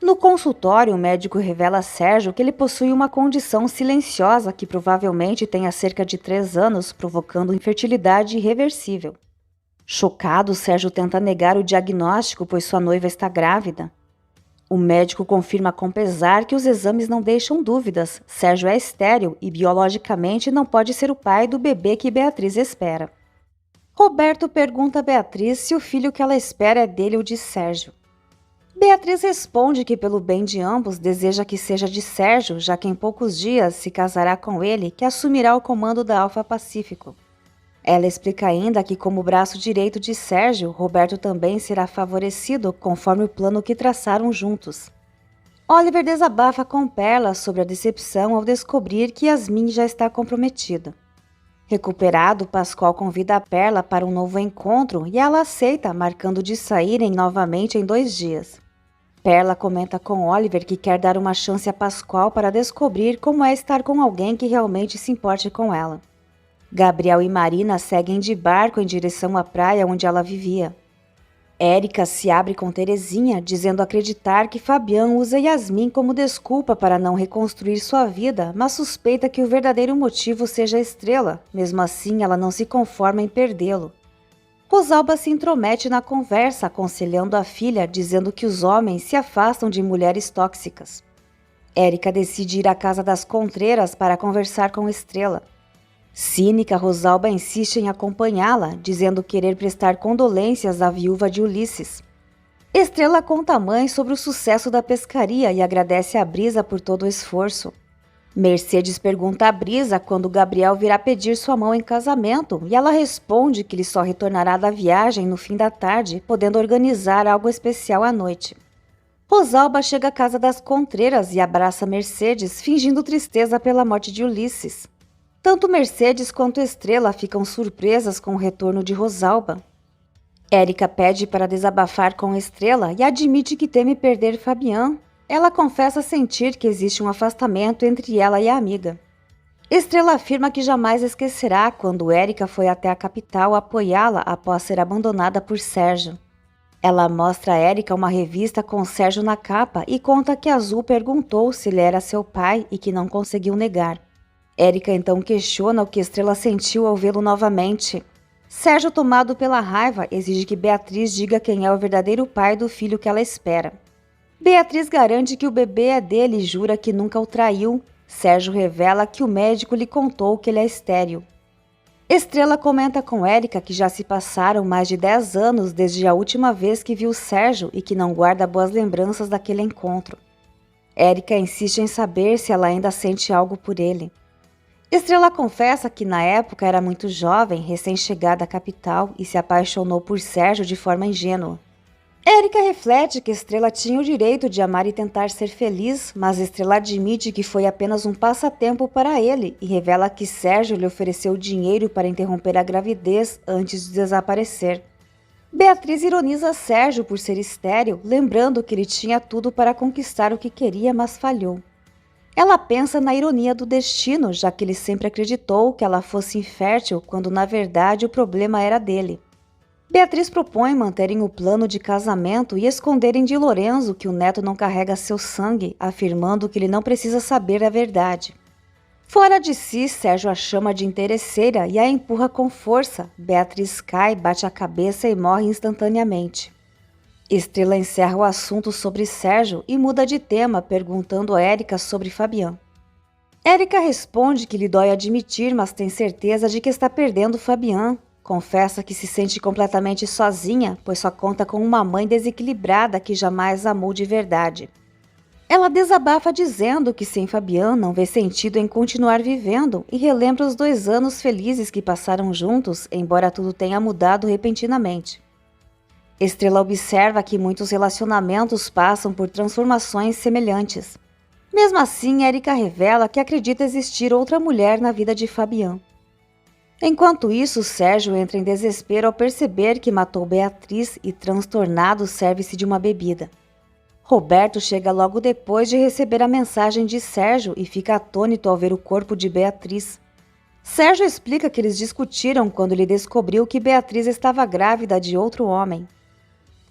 No consultório, o médico revela a Sérgio que ele possui uma condição silenciosa que provavelmente tem há cerca de 3 anos, provocando infertilidade irreversível. Chocado, Sérgio tenta negar o diagnóstico, pois sua noiva está grávida. O médico confirma com pesar que os exames não deixam dúvidas. Sérgio é estéril e biologicamente não pode ser o pai do bebê que Beatriz espera. Roberto pergunta a Beatriz se o filho que ela espera é dele ou de Sérgio. Beatriz responde que, pelo bem de ambos, deseja que seja de Sérgio, já que em poucos dias se casará com ele, que assumirá o comando da Alfa Pacífico. Ela explica ainda que, como braço direito de Sérgio, Roberto também será favorecido conforme o plano que traçaram juntos. Oliver desabafa com Perla sobre a decepção ao descobrir que Yasmin já está comprometida. Recuperado, Pascoal convida a Perla para um novo encontro e ela aceita, marcando de saírem novamente em 2 dias. Perla comenta com Oliver que quer dar uma chance a Pascoal para descobrir como é estar com alguém que realmente se importe com ela. Gabriel e Marina seguem de barco em direção à praia onde ela vivia. Érica se abre com Terezinha, dizendo acreditar que Fabian usa Yasmin como desculpa para não reconstruir sua vida, mas suspeita que o verdadeiro motivo seja a Estrela. Mesmo assim, ela não se conforma em perdê-lo. Rosalba se intromete na conversa, aconselhando a filha, dizendo que os homens se afastam de mulheres tóxicas. Érica decide ir à casa das Contreiras para conversar com Estrela. Cínica, Rosalba insiste em acompanhá-la, dizendo querer prestar condolências à viúva de Ulisses. Estrela conta à mãe sobre o sucesso da pescaria e agradece a Brisa por todo o esforço. Mercedes pergunta a Brisa quando Gabriel virá pedir sua mão em casamento e ela responde que ele só retornará da viagem no fim da tarde, podendo organizar algo especial à noite. Rosalba chega à casa das Contreiras e abraça Mercedes, fingindo tristeza pela morte de Ulisses. Tanto Mercedes quanto Estrela ficam surpresas com o retorno de Rosalba. Érica pede para desabafar com Estrela e admite que teme perder Fabian. Ela confessa sentir que existe um afastamento entre ela e a amiga. Estrela afirma que jamais esquecerá quando Érica foi até a capital apoiá-la após ser abandonada por Sérgio. Ela mostra a Érica uma revista com Sérgio na capa e conta que Azul perguntou se ele era seu pai e que não conseguiu negar. Érica então questiona o que Estrela sentiu ao vê-lo novamente. Sérgio, tomado pela raiva, exige que Beatriz diga quem é o verdadeiro pai do filho que ela espera. Beatriz garante que o bebê é dele e jura que nunca o traiu. Sérgio revela que o médico lhe contou que ele é estéril. Estrela comenta com Érica que já se passaram mais de 10 anos desde a última vez que viu Sérgio e que não guarda boas lembranças daquele encontro. Érica insiste em saber se ela ainda sente algo por ele. Estrela confessa que na época era muito jovem, recém-chegada à capital e se apaixonou por Sérgio de forma ingênua. Érica reflete que Estrela tinha o direito de amar e tentar ser feliz, mas Estrela admite que foi apenas um passatempo para ele e revela que Sérgio lhe ofereceu dinheiro para interromper a gravidez antes de desaparecer. Beatriz ironiza Sérgio por ser estéril, lembrando que ele tinha tudo para conquistar o que queria, mas falhou. Ela pensa na ironia do destino, já que ele sempre acreditou que ela fosse infértil, quando na verdade o problema era dele. Beatriz propõe manterem o plano de casamento e esconderem de Lorenzo que o neto não carrega seu sangue, afirmando que ele não precisa saber a verdade. Fora de si, Sérgio a chama de interesseira e a empurra com força. Beatriz cai, bate a cabeça e morre instantaneamente. Estrela encerra o assunto sobre Sérgio e muda de tema, perguntando a Érica sobre Fabian. Érica responde que lhe dói admitir, mas tem certeza de que está perdendo Fabian. Confessa que se sente completamente sozinha, pois só conta com uma mãe desequilibrada que jamais amou de verdade. Ela desabafa dizendo que sem Fabian não vê sentido em continuar vivendo e relembra os 2 anos felizes que passaram juntos, embora tudo tenha mudado repentinamente. Estrela observa que muitos relacionamentos passam por transformações semelhantes. Mesmo assim, Érica revela que acredita existir outra mulher na vida de Fabian. Enquanto isso, Sérgio entra em desespero ao perceber que matou Beatriz e, transtornado, serve-se de uma bebida. Roberto chega logo depois de receber a mensagem de Sérgio e fica atônito ao ver o corpo de Beatriz. Sérgio explica que eles discutiram quando ele descobriu que Beatriz estava grávida de outro homem.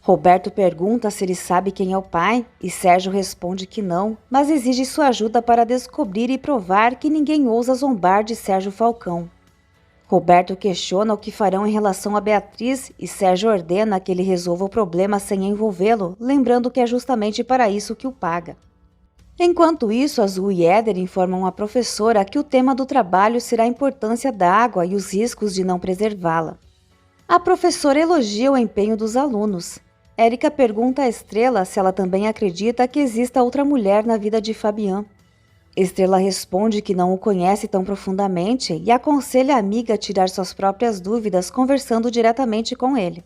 Roberto pergunta se ele sabe quem é o pai e Sérgio responde que não, mas exige sua ajuda para descobrir e provar que ninguém ousa zombar de Sérgio Falcão. Roberto questiona o que farão em relação a Beatriz e Sérgio ordena que ele resolva o problema sem envolvê-lo, lembrando que é justamente para isso que o paga. Enquanto isso, Azul e Éder informam a professora que o tema do trabalho será a importância da água e os riscos de não preservá-la. A professora elogia o empenho dos alunos. Érica pergunta a Estrela se ela também acredita que exista outra mulher na vida de Fabian. Estrela responde que não o conhece tão profundamente e aconselha a amiga a tirar suas próprias dúvidas conversando diretamente com ele.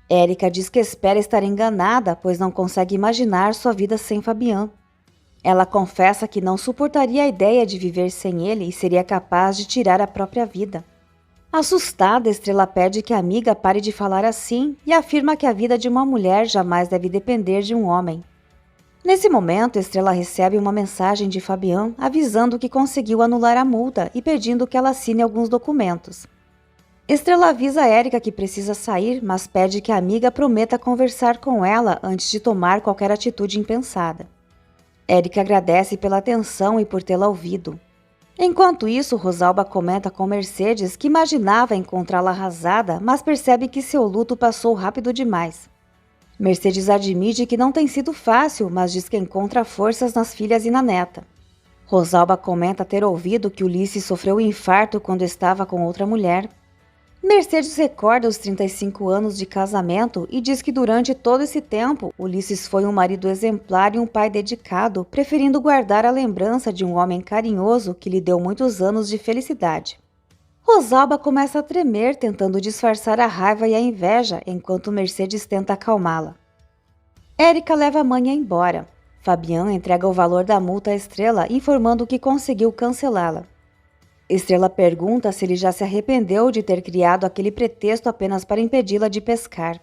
Érica diz que espera estar enganada, pois não consegue imaginar sua vida sem Fabian. Ela confessa que não suportaria a ideia de viver sem ele e seria capaz de tirar a própria vida. Assustada, Estrela pede que a amiga pare de falar assim e afirma que a vida de uma mulher jamais deve depender de um homem. Nesse momento, Estrela recebe uma mensagem de Fabian avisando que conseguiu anular a multa e pedindo que ela assine alguns documentos. Estrela avisa a Érica que precisa sair, mas pede que a amiga prometa conversar com ela antes de tomar qualquer atitude impensada. Érica agradece pela atenção e por tê-la ouvido. Enquanto isso, Rosalba comenta com Mercedes que imaginava encontrá-la arrasada, mas percebe que seu luto passou rápido demais. Mercedes admite que não tem sido fácil, mas diz que encontra forças nas filhas e na neta. Rosalba comenta ter ouvido que Ulisses sofreu um infarto quando estava com outra mulher. Mercedes recorda os 35 anos de casamento e diz que durante todo esse tempo, Ulisses foi um marido exemplar e um pai dedicado, preferindo guardar a lembrança de um homem carinhoso que lhe deu muitos anos de felicidade. Rosalba começa a tremer, tentando disfarçar a raiva e a inveja, enquanto Mercedes tenta acalmá-la. Érica leva a mãe embora. Fabian entrega o valor da multa à Estrela, informando que conseguiu cancelá-la. Estrela pergunta se ele já se arrependeu de ter criado aquele pretexto apenas para impedi-la de pescar.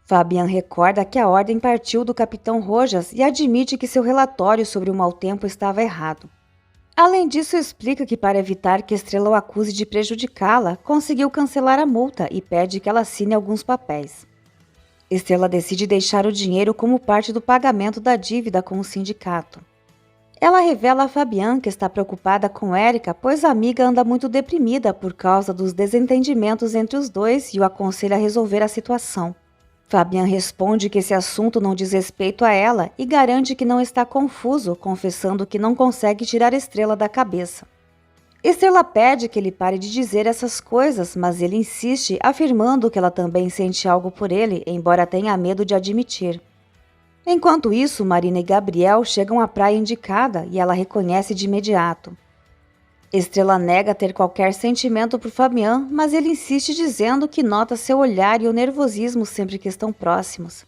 Fabian recorda que a ordem partiu do capitão Rojas e admite que seu relatório sobre o mau tempo estava errado. Além disso, explica que para evitar que Estrela o acuse de prejudicá-la, conseguiu cancelar a multa e pede que ela assine alguns papéis. Estrela decide deixar o dinheiro como parte do pagamento da dívida com o sindicato. Ela revela a Fabian que está preocupada com Érica, pois a amiga anda muito deprimida por causa dos desentendimentos entre os dois e o aconselha a resolver a situação. Fabian responde que esse assunto não diz respeito a ela e garante que não está confuso, confessando que não consegue tirar Estrela da cabeça. Estrela pede que ele pare de dizer essas coisas, mas ele insiste, afirmando que ela também sente algo por ele, embora tenha medo de admitir. Enquanto isso, Marina e Gabriel chegam à praia indicada e ela reconhece de imediato. Estrela nega ter qualquer sentimento por Fabian, mas ele insiste dizendo que nota seu olhar e o nervosismo sempre que estão próximos.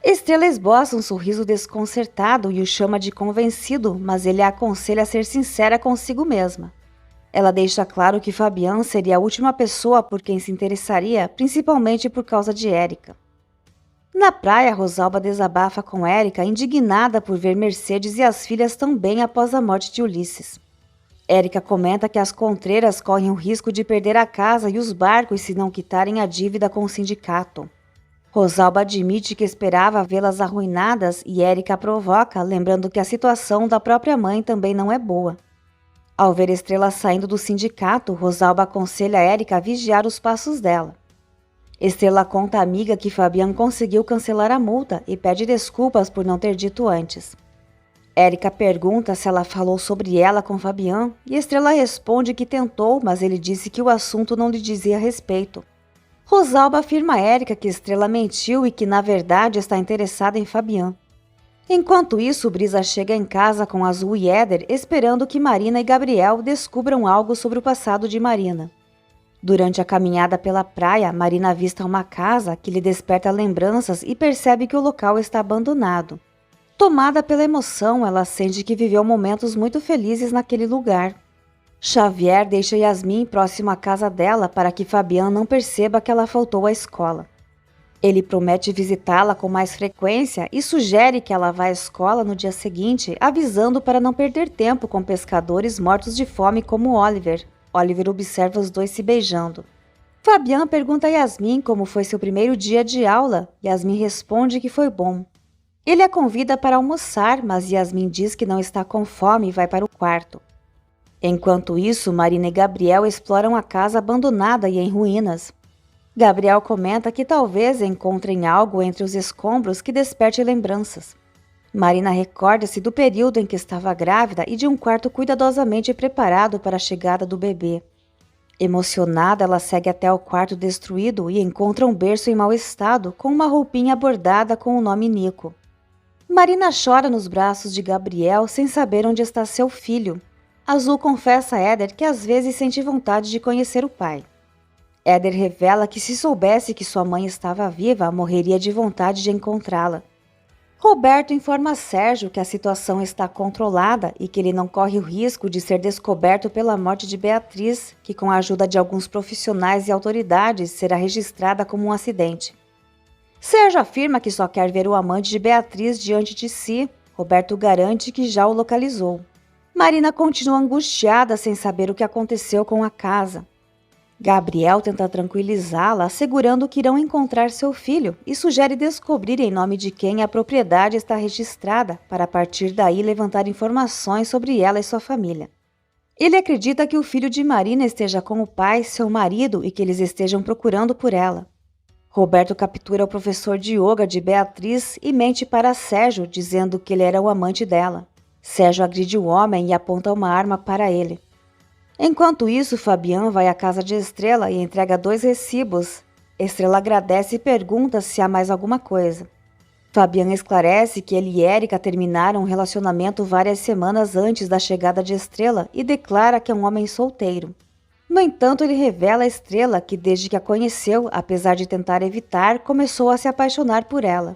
Estrela esboça um sorriso desconcertado e o chama de convencido, mas ele a aconselha a ser sincera consigo mesma. Ela deixa claro que Fabian seria a última pessoa por quem se interessaria, principalmente por causa de Érica. Na praia, Rosalba desabafa com Érica, indignada por ver Mercedes e as filhas tão bem após a morte de Ulisses. Érica comenta que as contreiras correm o risco de perder a casa e os barcos se não quitarem a dívida com o sindicato. Rosalba admite que esperava vê-las arruinadas e Érica provoca, lembrando que a situação da própria mãe também não é boa. Ao ver Estrela saindo do sindicato, Rosalba aconselha Érica a vigiar os passos dela. Estrela conta à amiga que Fabian conseguiu cancelar a multa e pede desculpas por não ter dito antes. Érica pergunta se ela falou sobre ela com Fabian e Estrela responde que tentou, mas ele disse que o assunto não lhe dizia respeito. Rosalba afirma a Érica que Estrela mentiu e que na verdade está interessada em Fabian. Enquanto isso, Brisa chega em casa com Azul e Éder, esperando que Marina e Gabriel descubram algo sobre o passado de Marina. Durante a caminhada pela praia, Marina avista uma casa que lhe desperta lembranças e percebe que o local está abandonado. Tomada pela emoção, ela sente que viveu momentos muito felizes naquele lugar. Xavier deixa Yasmin próximo à casa dela para que Fabian não perceba que ela faltou à escola. Ele promete visitá-la com mais frequência e sugere que ela vá à escola no dia seguinte, avisando para não perder tempo com pescadores mortos de fome como Oliver. Oliver observa os dois se beijando. Fabian pergunta a Yasmin como foi seu primeiro dia de aula. Yasmin responde que foi bom. Ele a convida para almoçar, mas Yasmin diz que não está com fome e vai para o quarto. Enquanto isso, Marina e Gabriel exploram a casa abandonada e em ruínas. Gabriel comenta que talvez encontrem algo entre os escombros que desperte lembranças. Marina recorda-se do período em que estava grávida e de um quarto cuidadosamente preparado para a chegada do bebê. Emocionada, ela segue até o quarto destruído e encontra um berço em mau estado com uma roupinha bordada com o nome Nico. Marina chora nos braços de Gabriel sem saber onde está seu filho. Azul confessa a Éder que às vezes sente vontade de conhecer o pai. Éder revela que se soubesse que sua mãe estava viva, morreria de vontade de encontrá-la. Roberto informa a Sérgio que a situação está controlada e que ele não corre o risco de ser descoberto pela morte de Beatriz, que com a ajuda de alguns profissionais e autoridades será registrada como um acidente. Sérgio afirma que só quer ver o amante de Beatriz diante de si. Roberto garante que já o localizou. Marina continua angustiada sem saber o que aconteceu com a casa. Gabriel tenta tranquilizá-la, assegurando que irão encontrar seu filho e sugere descobrir em nome de quem a propriedade está registrada, para a partir daí levantar informações sobre ela e sua família. Ele acredita que o filho de Marina esteja com o pai, seu marido, e que eles estejam procurando por ela. Roberto captura o professor de yoga de Beatriz e mente para Sérgio, dizendo que ele era o amante dela. Sérgio agride o homem e aponta uma arma para ele. Enquanto isso, Fabian vai à casa de Estrela e entrega 2 recibos. Estrela agradece e pergunta se há mais alguma coisa. Fabian esclarece que ele e Érica terminaram um relacionamento várias semanas antes da chegada de Estrela e declara que é um homem solteiro. No entanto, ele revela a Estrela que desde que a conheceu, apesar de tentar evitar, começou a se apaixonar por ela.